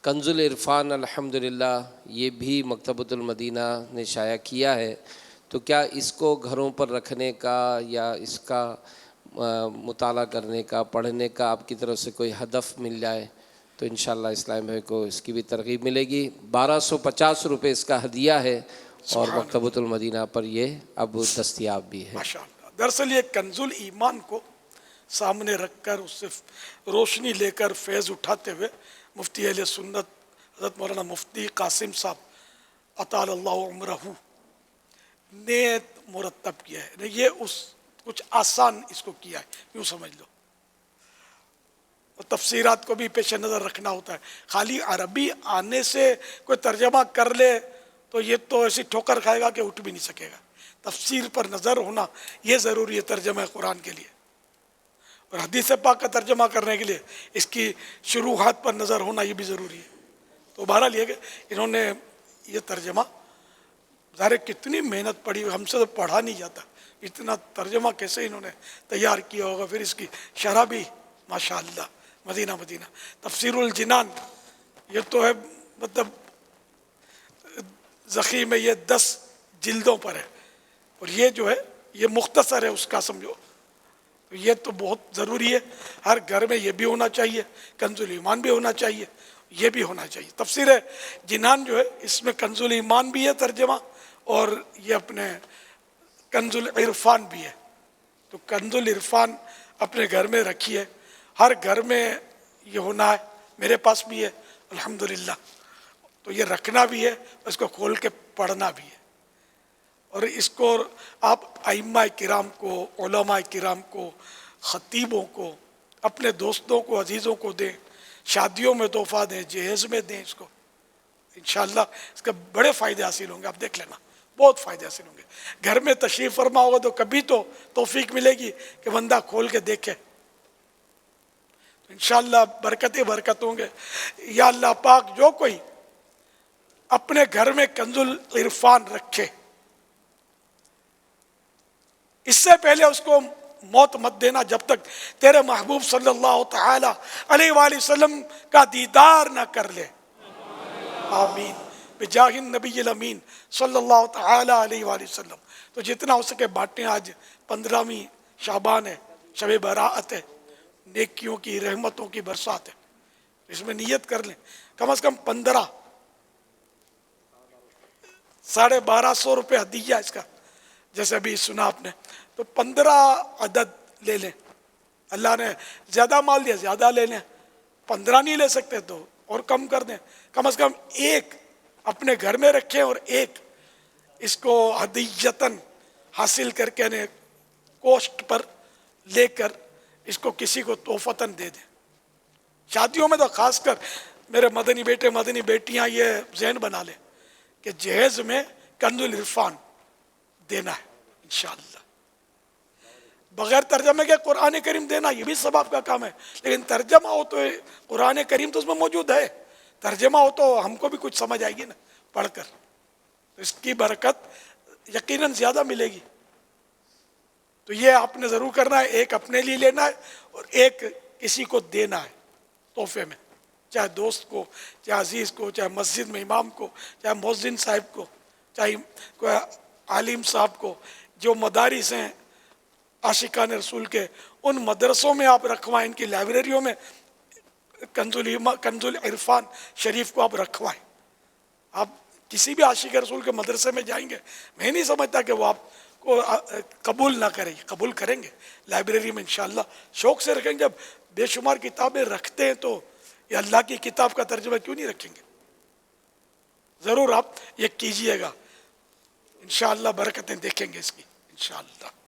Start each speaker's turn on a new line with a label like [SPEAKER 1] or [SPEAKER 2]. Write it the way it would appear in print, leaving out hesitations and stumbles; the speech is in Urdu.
[SPEAKER 1] کنز العرفان الحمدللہ یہ بھی مکتبۃ المدینہ نے شائع کیا ہے، تو کیا اس کو گھروں پر رکھنے کا یا اس کا مطالعہ کرنے کا، پڑھنے کا آپ کی طرف سے کوئی ہدف مل جائے تو انشاءاللہ اسلام بھائی کو اس کی بھی ترغیب ملے گی۔ 1250 روپے اس کا ہدیہ ہے اور
[SPEAKER 2] سبحان
[SPEAKER 1] مکتبۃ المدینہ پر یہ اب دستیاب بھی ہے۔
[SPEAKER 2] ماشاءاللہ۔ دراصل یہ کنز ایمان کو سامنے رکھ کر اس سے روشنی لے کر فیض اٹھاتے ہوئے مفتی اہل سنت حضرت مولانا مفتی قاسم صاحب اطال اللہ عمرہ نے مرتب کیا ہے۔ یہ اس کچھ آسان اس کو کیا ہے، یوں سمجھ لو۔ اور تفسیرات کو بھی پیش نظر رکھنا ہوتا ہے۔ خالی عربی آنے سے کوئی ترجمہ کر لے تو یہ تو ایسی ٹھوکر کھائے گا کہ اٹھ بھی نہیں سکے گا۔ تفسیر پر نظر ہونا یہ ضروری ہے ترجمہ قرآن کے لیے، اور حدیث پاک کا ترجمہ کرنے کے لیے اس کی شروحات پر نظر ہونا یہ بھی ضروری ہے۔ تو بہرحال یہ کہ انہوں نے یہ ترجمہ، ظاہر کتنی محنت پڑی، ہم سے تو پڑھا نہیں جاتا، اتنا ترجمہ کیسے انہوں نے تیار کیا ہوگا۔ پھر اس کی شرح بھی ماشاءاللہ مدینہ مدینہ۔ تفسیر الجنان یہ تو ہے، مطلب زخی میں یہ 10 جلدوں پر ہے، اور یہ جو ہے یہ مختصر ہے اس کا، سمجھو۔ تو یہ تو بہت ضروری ہے، ہر گھر میں یہ بھی ہونا چاہیے، کنز ایمان بھی ہونا چاہیے، یہ بھی ہونا چاہیے۔ تفسیر جنان جو ہے اس میں کنز ایمان بھی ہے ترجمہ، اور یہ اپنے کنز العرفان بھی ہے۔ تو کنز العرفان اپنے گھر میں رکھیے، ہر گھر میں یہ ہونا ہے، میرے پاس بھی ہے الحمدللہ۔ تو یہ رکھنا بھی ہے، اس کو کھول کے پڑھنا بھی ہے، اور اس کو آپ ائمہ کرام کو، علماء کرام کو، خطیبوں کو، اپنے دوستوں کو، عزیزوں کو دیں، شادیوں میں تحفہ دیں، جہیز میں دیں اس کو۔ انشاءاللہ اس کا بڑے فائدے حاصل ہوں گے، آپ دیکھ لینا، بہت فائدے حاصل ہوں گے۔ گھر میں تشریف فرما ہوگا تو کبھی تو توفیق ملے گی کہ بندہ کھول کے دیکھے، انشاءاللہ برکت ہی برکت ہوں گے۔ یا اللہ پاک جو کوئی اپنے گھر میں کنز العرفان رکھے، اس سے پہلے اس کو موت مت دینا جب تک تیرے محبوب صلی اللہ تعالی علیہ وآلہ وسلم کا دیدار نہ کر لے۔ آمین بجاہ النبی الامین صلی اللہ تعالی علیہ وآلہ وسلم۔ تو جتنا ہو سکے بانٹیں۔ آج 15ویں شعبان ہے، شب براءت ہے، نیکیوں کی، رحمتوں کی برسات ہے۔ اس میں نیت کر لیں کم از کم 15، 1250 روپے ہدیہ اس کا، جیسے ابھی سنا آپ نے۔ تو 15 عدد لے لیں، اللہ نے زیادہ مال دیا زیادہ لے لیں، 15 نہیں لے سکتے تو اور کم کر دیں، کم از کم ایک اپنے گھر میں رکھیں اور ایک اس کو ہدیتاً حاصل کر کے کوسٹ پر لے کر اس کو کسی کو تحفتاً دے دیں۔ شادیوں میں تو خاص کر میرے مدنی بیٹے مدنی بیٹیاں یہ ذہن بنا لیں کہ جہیز میں کنز العرفان دینا ہے انشاءاللہ۔ بغیر ترجمے کے قرآن کریم دینا یہ بھی ثواب کا کام ہے، لیکن ترجمہ ہو تو قرآن کریم تو اس میں موجود ہے، ترجمہ ہو تو ہم کو بھی کچھ سمجھ آئے گی نا پڑھ کر، تو اس کی برکت یقیناً زیادہ ملے گی۔ تو یہ آپ نے ضرور کرنا ہے، ایک اپنے لیے لینا ہے اور ایک کسی کو دینا ہے تحفے میں، چاہے دوست کو، چاہے عزیز کو، چاہے مسجد میں امام کو، چاہے مؤذن صاحب کو، چاہے کوئی عالم صاحب کو۔ جو مدارس ہیں عاشقان رسول کے، ان مدرسوں میں آپ رکھوائیں، ان کی لائبریریوں میں کنز العرفان شریف کو آپ رکھوائیں۔ آپ کسی بھی عاشق رسول کے مدرسے میں جائیں گے، میں نہیں سمجھتا کہ وہ آپ کو قبول نہ کریں، قبول کریں گے۔ لائبریری میں انشاءاللہ شوق سے رکھیں گے۔ جب بے شمار کتابیں رکھتے ہیں تو یہ اللہ کی کتاب کا ترجمہ کیوں نہیں رکھیں گے؟ ضرور آپ یہ کیجئے گا، انشاءاللہ برکتیں دیکھیں گے اس کی انشاءاللہ۔